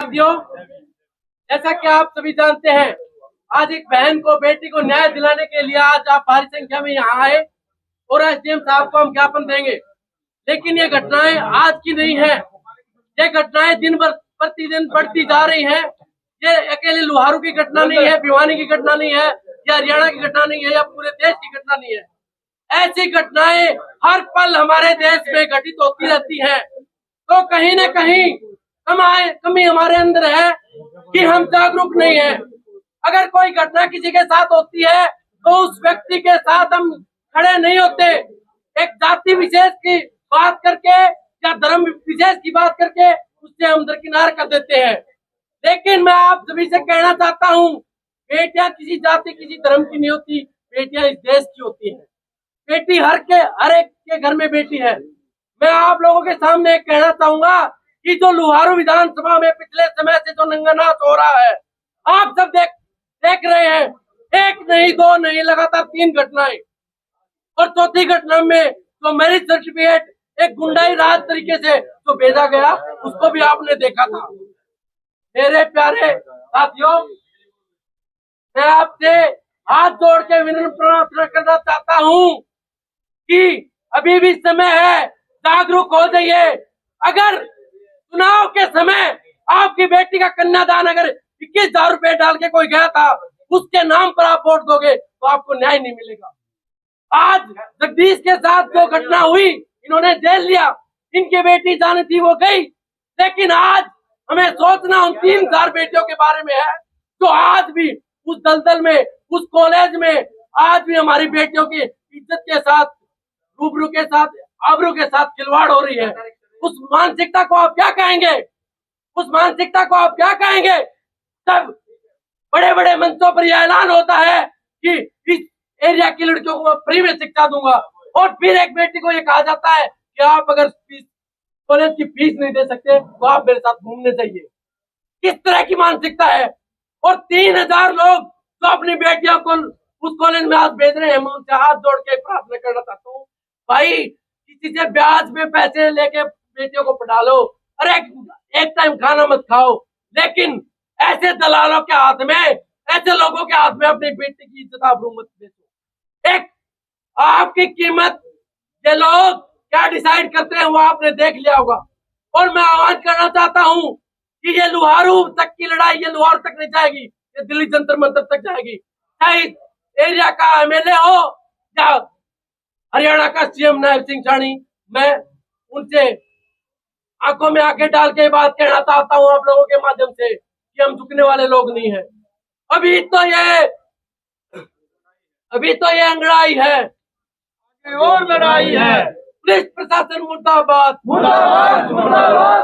साथियों, जैसा कि आप सभी जानते हैं, आज एक बहन को, बेटी को न्याय दिलाने के लिए आज आप भारी संख्या में यहाँ आए और एसडीएम साहब को हम ज्ञापन देंगे। लेकिन ये घटनाएं आज की नहीं है, ये घटनाएं दिन भर प्रतिदिन बढ़ती जा रही हैं। ये अकेले लोहारू की घटना नहीं है, भिवानी की घटना नहीं है, या हरियाणा की घटना नहीं है, या पूरे देश की घटना नहीं है। ऐसी घटनाएं हर पल हमारे देश में घटित होती रहती है। तो कहीं न कहीं कमी हमारे अंदर है कि हम जागरूक नहीं है। अगर कोई घटना किसी के साथ होती है तो उस व्यक्ति के साथ हम खड़े नहीं होते। एक जाति विशेष की बात करके या धर्म विशेष की बात करके उससे हम दरकिनार कर देते हैं। लेकिन मैं आप सभी से कहना चाहता हूँ, बेटियां किसी जाति किसी धर्म की नहीं होती, बेटियां इस देश की होती है। बेटी हर एक के घर में बेटी है। मैं आप लोगों के सामने कहना चाहूंगा कि जो लोहारू विधानसभा में पिछले समय से जो नंगानाच हो रहा है, आप सब देख रहे हैं। एक नहीं, दो नहीं, लगातार 3 घटनाएं, और चौथी घटना में जो मैरिज सर्टिफिकेट एक गुंडाई राज तरीके से जो भेजा गया, उसको भी आपने देखा था। मेरे प्यारे साथियों, मैं आपसे हाथ जोड़ के विनम्र प्रार्थना करना चाहता हूँ कि अभी भी समय है, जागरूक हो जाइए। अगर चुनाव के समय आपकी बेटी का कन्यादान अगर 21,000 रुपए डाल के कोई गया था, उसके नाम पर आप वोट दोगे तो आपको न्याय नहीं मिलेगा। आज जगदीश के साथ जो घटना हुई, इन्होंने जेल लिया, इनकी बेटी जानी थी वो गई। लेकिन आज हमें सोचना उन 3,000 बेटियों के बारे में है जो आज भी उस दलदल में, उस कॉलेज में आज भी हमारी बेटियों की इज्जत के साथ, रूबरू के साथ, आबरू के साथ खिलवाड़ हो रही है। उस मानसिकता को आप क्या कहेंगे? उस मानसिकता को आप क्या कहेंगे? तब बड़े बड़े मंचों पर यह ऐलान होता है कि इस एरिया की लड़कियों को मैं फ्री में शिक्षा दूंगा, और फिर एक बेटी को ये कहा जाता है कि आप अगर कॉलेज की फीस नहीं दे सकते तो आप मेरे साथ घूमने चाहिए। किस तरह की मानसिकता है? और 3,000 लोग जो अपनी बेटियों को उस कॉलेज में आज भेज रहे हैं, मैं उनसे हाथ जोड़ के प्रार्थना करना चाहता हूँ, भाई किसी से ब्याज में पैसे लेके बेटियों को पढ़ा लो, अरे एक टाइम खाना मत खाओ, लेकिन ऐसे दलालों के हाथ में, ऐसे लोगों के हाथ में अपनी बेटी की इज्जत आबरू मत बेचो। एक आपकी कीमत ये लोग क्या डिसाइड करते हैं वो आपने देख लिया होगा। और मैं आह्वान करना चाहता हूँ कि ये लोहारू तक की लड़ाई, ये लोहारू तक नहीं जाएगी, ये दिल्ली जंतर मंतर तक जाएगी। चाहे एरिया का एमएलए हो या हरियाणा का सीएम नायब सिंह सानी, मैं उनसे आंखों में आंखें डाल के बात कहना चाहता हूँ आप लोगों के माध्यम से कि हम झुकने वाले लोग नहीं है। अभी तो ये अंगड़ाई है और लड़ाई है। पुलिस प्रशासन मुर्दाबाद, मुर्दाबाद, मुर्दाबाद।